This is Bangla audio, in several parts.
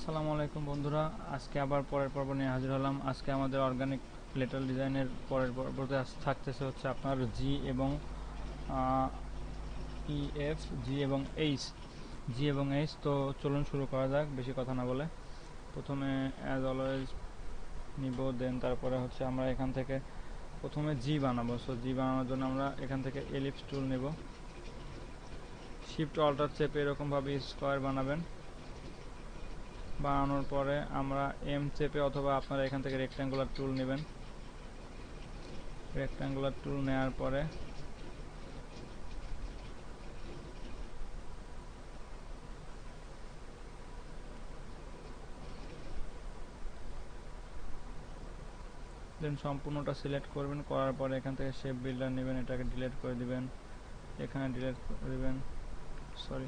আসসালামু আলাইকুম বন্ধুরা, আজকে আবার পরের পর্ব নিয়ে হাজির হলাম। আজকে আমাদের অর্গানিক লেটার ডিজাইনের পরের পর্বতে থাকতেছে হচ্ছে আপনার জি এবং ইএফ, জি এবং এইচ। তো চলুন শুরু করা যাক বেশি কথা না বলে। প্রথমে অ্যাজ অলওয়েজ নিব, দেন তারপরে হচ্ছে আমরা এখান থেকে প্রথমে জি বানাবো। সো জি বানানোর জন্য আমরা এখান থেকে এলিপস টুল নেব, শিফট অল্টার চেপে এরকমভাবে স্কোয়ার বানাবেন। বানানোর পরে আমরা এম চেপে অথবা আপনারা এখান থেকে রেক্ট্যাঙ্গুলার টুল নেবেন। রেক্ট্যাঙ্গুলার টুল নেওয়ার পরে দেন সম্পূর্ণটা সিলেক্ট করবেন। করার পরে এখান থেকে শেপ বিল্ডার নেবেন, এটাকে ডিলিট করে দিবেন, এখানে ডিলিট করে দিবেন, সরি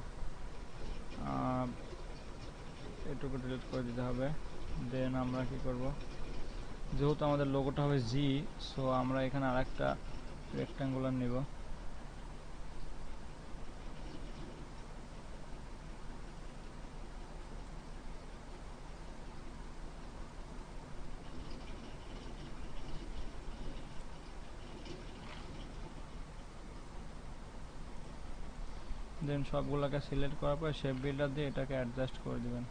এটুকু ডিলিট করে দিতে হবে। দেন আমরা কি করব, যেহেতু আমাদের লোগোটা হবে জি, সো আমরা এখানে আরেকটা রেক্ট্যাঙ্গুলার নিব। দেন সবগুলোকে সিলেক্ট করার পর শেপ বিল্ডার দিয়ে এটাকে অ্যাডজাস্ট করে দিবেন,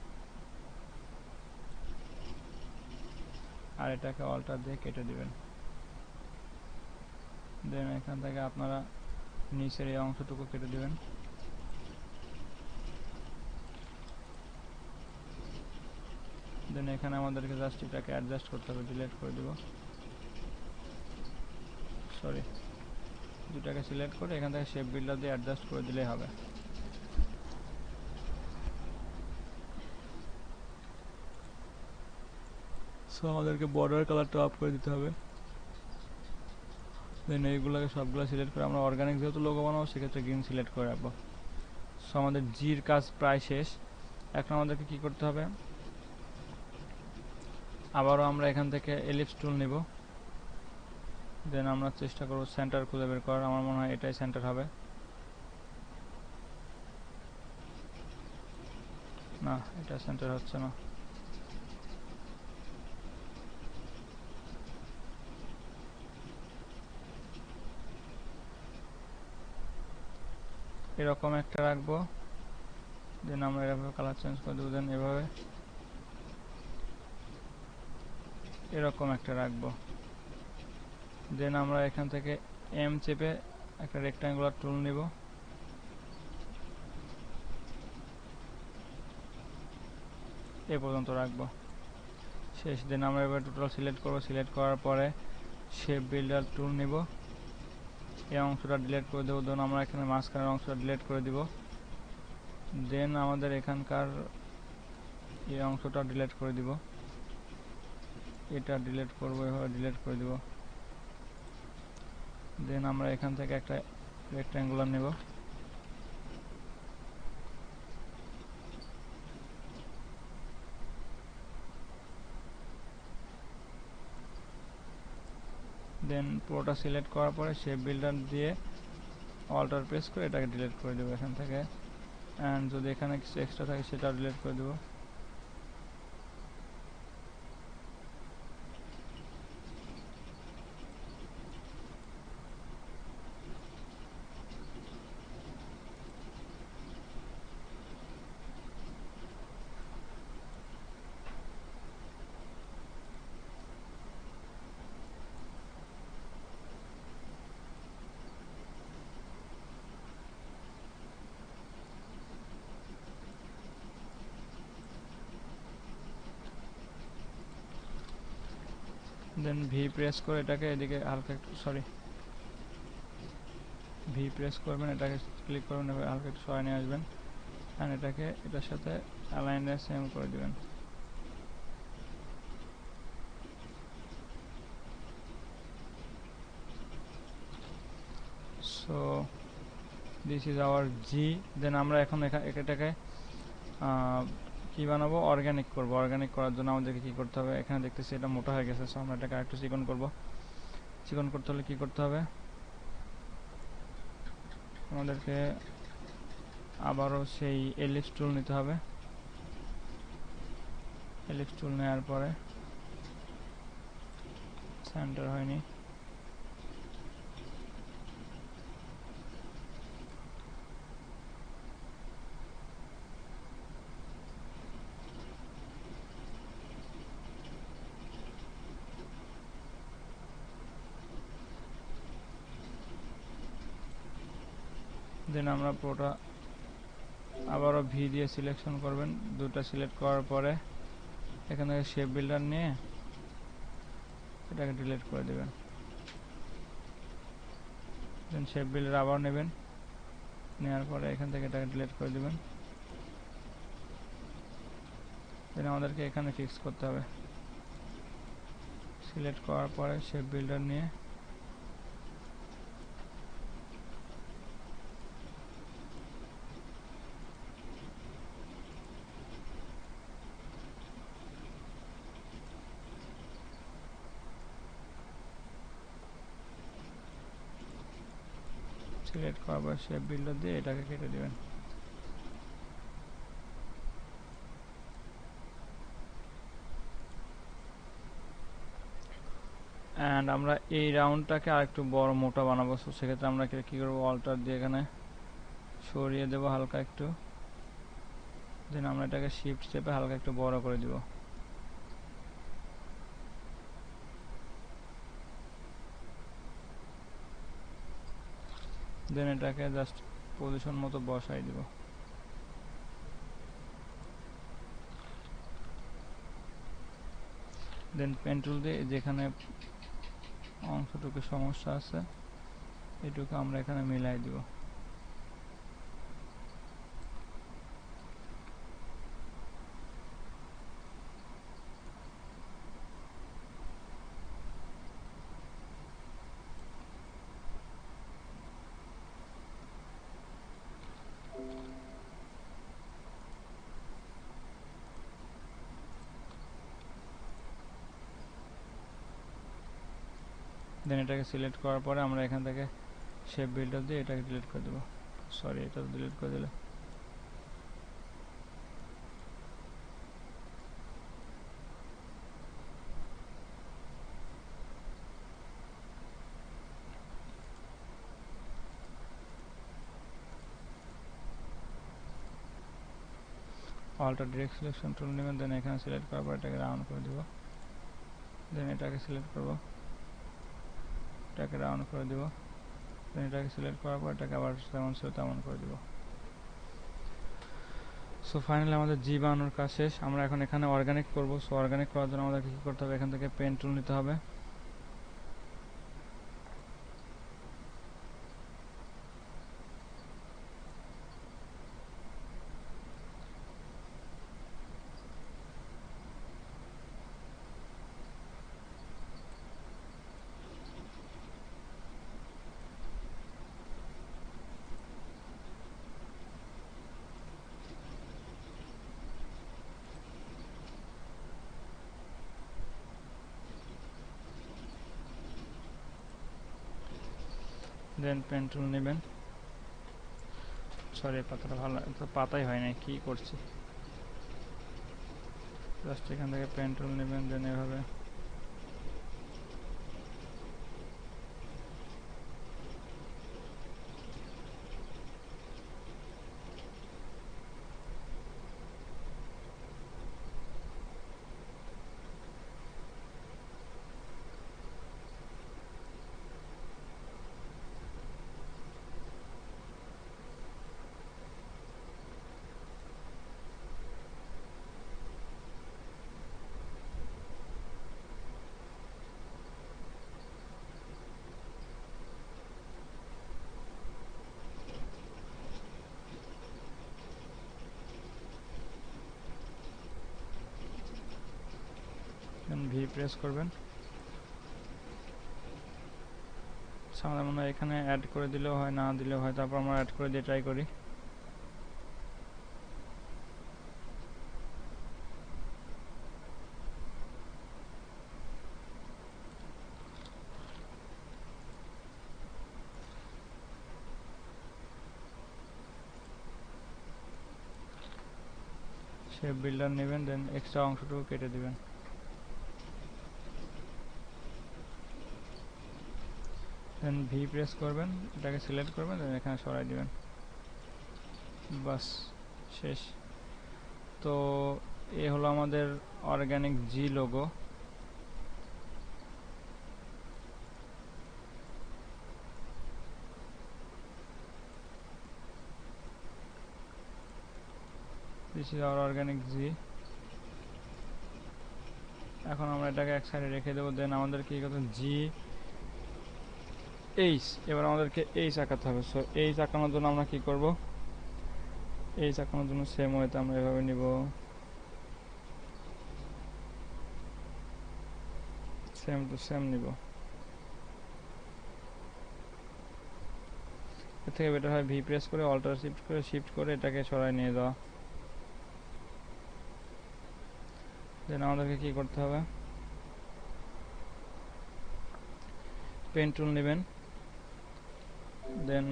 আর এটাকে অল্টার দিয়ে কেটে দিবেন। দেন এখান থেকে আপনারা নিচের এই অংশটুকু কেটে দিবেন। দেন এখানে আমাদেরকে জাস্ট এটাকে অ্যাডজাস্ট করতে হবে, ডিলিট করে দিব, সরি দুটাকে সিলেক্ট করে এখান থেকে শেপ বিল্ডার দিয়ে অ্যাডজাস্ট করে দিলেই হবে। সো আমাদেরকে বর্ডার কালারটা অফ করে দিতে হবে। দেন এইগুলোকে সবগুলো সিলেক্ট করে আমরা অর্গানিক যেহেতু লোগো বানাবো সেক্ষেত্রে গ্রিন সিলেক্ট করে রাখবো। সো আমাদের জির কাজ প্রায় শেষ। এখন আমাদেরকে কি করতে হবে, আবারও আমরা এখান থেকে এলিপস টুল নিব। দেন আমরা চেষ্টা করব সেন্টার খুঁজে বের করার। আমার মনে হয় এটাই সেন্টার হবে, না এটা সেন্টার হচ্ছে না। এরকম একটা রাখবো। দেন আমরা এভাবে কালার চেঞ্জ করে দেবো। দেন এভাবে এরকম একটা রাখবো। দেন আমরা এখান থেকে এম চেপে একটা রেক্ট্যাঙ্গুলার টুল নিব, এ পর্যন্ত রাখবো, শেষ। দেন আমরা এবার টোটাল সিলেক্ট করব। সিলেক্ট করার পরে শেপ বিল্ডার টুল নিব, এই অংশটা ডিলিট করে দেবো। দেন আমরা এখানে মাঝখানের অংশটা ডিলিট করে দিব। দেন আমাদের এখানকার এই অংশটা ডিলিট করে দিব, এটা ডিলিট করবো, এভাবে ডিলিট করে দিব। দেন আমরা এখান থেকে একটা রেক্ট্যাঙ্গুলার নেব, দেন পুরোটা সিলেক্ট করার পরে শেপ বিল্ডার দিয়ে অল্টার প্রেস করে এটাকে ডিলিট করে দেবো এখান থেকে। অ্যান্ড যদি এখানে কিছু এক্সট্রা থাকে সেটাও ডিলিট করে দেবো। দেন ভি প্রেস করে এটাকে এদিকে হালকা একটু, সরি ভি প্রেস করবেন, এটাকে ক্লিক করবেন, এবার হালকা একটু সরাই নিয়ে আসবেন, অ্যান্ড এটাকে এটার সাথে অ্যালাইনে সেম করে দিবেন। সো দিস ইজ আওয়ার জি। দেন আমরা এখন এটাকে কি বানাবো, অর্গানিক করব। অর্গানিক করার জন্য আমাদেরকে কি করতে হবে, এখানে দেখতেছি এটা মোটা হয়ে গেছে, সো আমরা এটাকে আরেকটু চিকন করব। চিকন করতে হলে কি করতে হবে, আমাদেরকে আবারও সেই এলিপস টুল নিতে হবে। এলিপস টুল নেওয়ার পরে সেন্টার হয়নি, দেন আমরা পুরোটা আবারও ভি দিয়ে সিলেকশন করবেন। দুটো সিলেক্ট করার পরে এখান থেকে শেপ বিল্ডার নিয়ে এটাকে ডিলিট করে দেবেন। দেন শেপ বিল্ডার আবার নেবেন, নেওয়ার পরে এখান থেকে এটাকে ডিলিট করে দেবেন। দেন আমাদেরকে এখানে ফিক্স করতে হবে। সিলেক্ট করার পরে শেপ বিল্ডার নিয়ে সিলেক্ট করার পর শেপ বিল্ডার দিয়ে এটাকে কেটে দেবেন। অ্যান্ড আমরা এই রাউন্ডটাকে আরেকটু বড় মোটা বানাবো, সো সেক্ষেত্রে আমরা কি করবো, অল্টার দিয়ে এখানে সরিয়ে দেবো হালকা একটু। দেন আমরা এটাকে শিফট চেপে হালকা একটু বড় করে দিব। দেন এটাকে জাস্ট পজিশন মতো বসাই দিব। দেন পেন টুল দিয়ে যেখানে অংশটুকু সমস্যা আছে এটুকু আমরা এখানে মিলাই দিব। দেন এটাকে সিলেক্ট করার পরে আমরা এখান থেকে শেপ বিল্ডার দিয়ে এটাকে ডিলিট করে দেবো। সরি, এটা ডিলিট করে দিলে অল্টার ডিরেক্ট সিলেকশন টুল নেবেন। দেন এখানে সিলেক্ট করার পর এটাকে রাউন্ড করে দেবো। দেন এটাকে সিলেক্ট করব, এটাকে রাউন্ড করে দেবো। দেন এটাকে সিলেক্ট করার পর এটাকে আবার যেমন ছিল তেমন করে দেবো। সো ফাইনালি আমাদের জি বানানোর কাজ শেষ। আমরা এখন এখানে অর্গানিক করব। সো অর্গানিক করার জন্য আমাদেরকে কী করতে হবে, এখান থেকে পেন টুল নিতে হবে। দেন পেন টুল নেবেন। সরি, পাতাটা ভালো পাতাই হয় না, কি করছি। জাস্ট এখান থেকে পেন টুল নেবেন। দেন এভাবে ভি প্রেস করবেন। আমাদের মনে হয় এখানে অ্যাড করে দিলেও হয়, না দিলেও হয়। তারপর আমরা অ্যাড করে দিয়ে ট্রাই করি। শেপ বিল্ডার নেবেন, দেন এক্সট্রা অংশটুকু কেটে দিবেন। দেন ভি প্রেস করবেন, এটাকে সিলেক্ট করবেন, দেন এখানে সরাই দিবেন, বাস শেষ। তো এ হলো আমাদের organic G logo. This is our organic G. এখন আমরা এটাকে এক সাইডে রেখে দেবো। দেন আমাদের কি করতে জি এইচ, এবার আমাদেরকে এইচ আঁকাতে হবে। সো এইচ আঁকানোর জন্য আমরা কি করব, এইচ আঁকানোর জন্য সেম ওয়েতে আমরা এভাবে নিব, সেম টু সেম নিব। এর থেকে বেটার হয় ভি প্রেস করে অল্টার শিফট করে এটাকে সরাই নিয়ে যাওয়া। দেন আমাদেরকে কি করতে হবে, পেন টুল নেবেন, দেন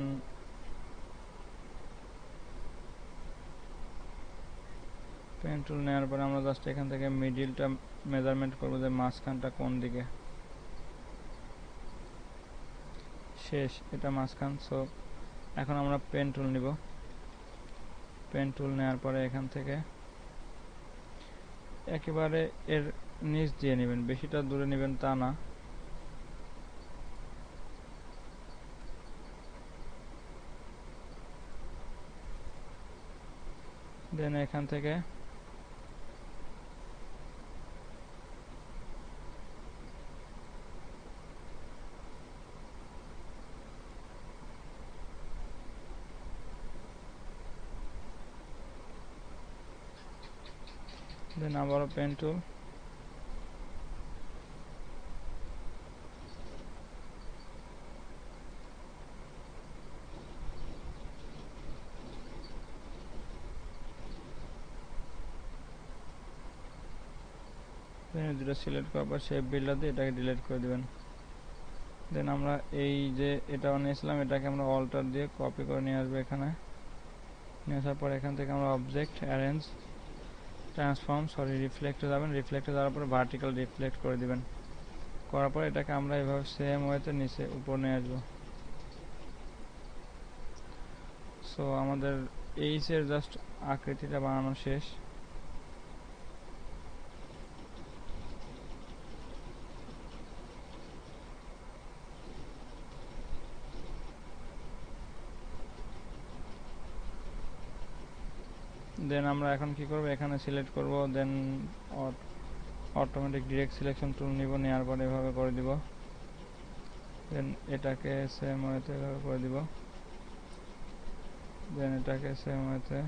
পেন টুল নেওয়ার পরে আমরা জাস্ট এখান থেকে মিডিলটা মেজারমেন্ট করবো যে মাঝখানটা কোন দিকে, শেষ, এটা মাঝখান। সো এখন আমরা পেন টুল নিব, পেন টুল নেওয়ার পরে এখান থেকে একেবারে এর নিচ দিয়ে নেবেন, বেশিটা দূরে নেবেন তা না। দেন এখান থেকে দেন আবারও পেন টুল, দুটো সিলেক্ট করার পর শেপ বিল্ডার দিয়ে এটাকে ডিলিট করে দেবেন। দেন আমরা এই যে এটা নিয়েছিলাম এটাকে আমরা অল্টার দিয়ে কপি করে নিয়ে আসবো এখানে, নিয়ে আসার পর এখান থেকে আমরা অবজেক্ট অ্যারেঞ্জ ট্রান্সফর্ম রিফ্লেক্টে যাবেন, রিফ্লেক্টে যাওয়ার পরে ভার্টিক্যাল রিফ্লেক্ট করে দিবেন। করার পর এটাকে আমরা এভাবে সেম ওয়েতে নিচে উপর নিয়ে আসবো। সো আমাদের এইচ এর জাস্ট আকৃতিটা বানানো শেষ। দেন আমরা এখন কি করব, এখানে সিলেক্ট করব, দেন অটোমেটিক ডিরেক্ট সিলেকশন টুল নিব, নেওয়ার পরে এভাবে করে দিব। দেন এটাকে সেম ওয়েতে এভাবে করে দিব, দেন এটাকে সেম ওয়েতে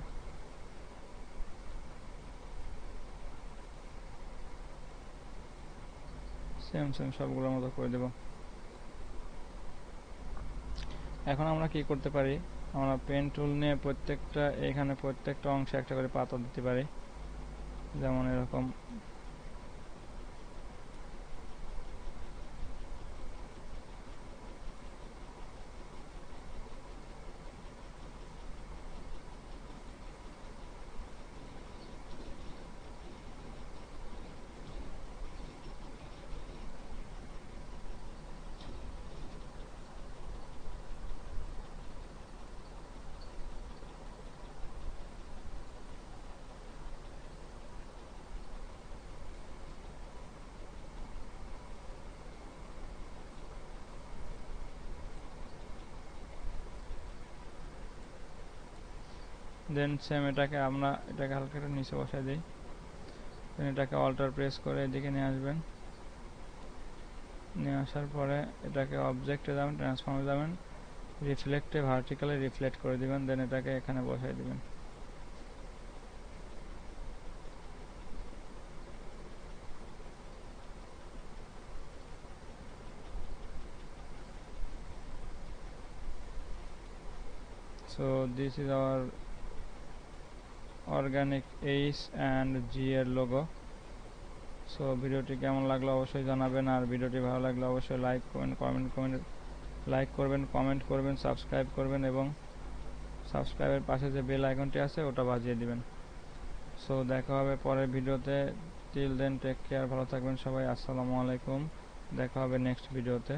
সেম সবগুলোর মতো করে দেব। এখন আমরা কি করতে পারি, আমরা পেন টুল নিয়ে এখানে প্রত্যেকটা অংশে একটা করে পাতা দিতে পারি, যেমন এরকম। দেন সেম এটাকে হালকা একটু নিচে বসাই দিই, দেন এটাকে অল্টার প্রেস করে এদিকে নিয়ে আসবেন, নিয়ে আসার পরে এটাকে অবজেক্টে যাবেন, ট্রান্সফর্মে যাবেন, রিফ্লেক্টে ভার্টিক্যালি রিফ্লেক্ট করে দিবেন, দেন এটাকে এখানে বসাই দিবেন। So this is our organic Ace and G এর লোগো। সো ভিডিওটি কেমন লাগলো অবশ্যই জানাবেন, আর ভিডিওটি ভালো লাগলে অবশ্যই লাইক করবেন, কমেন্ট করবেন, সাবস্ক্রাইব করবেন এবং সাবস্ক্রাইবের পাশে যে বেল আইকনটি আছে ওটা বাজিয়ে দিবেন। সো দেখা হবে পরের ভিডিওতে। টিল দেন টেক কেয়ার, ভালো থাকবেন সবাই। আসসালামু আলাইকুম, দেখা হবে নেক্সট ভিডিওতে।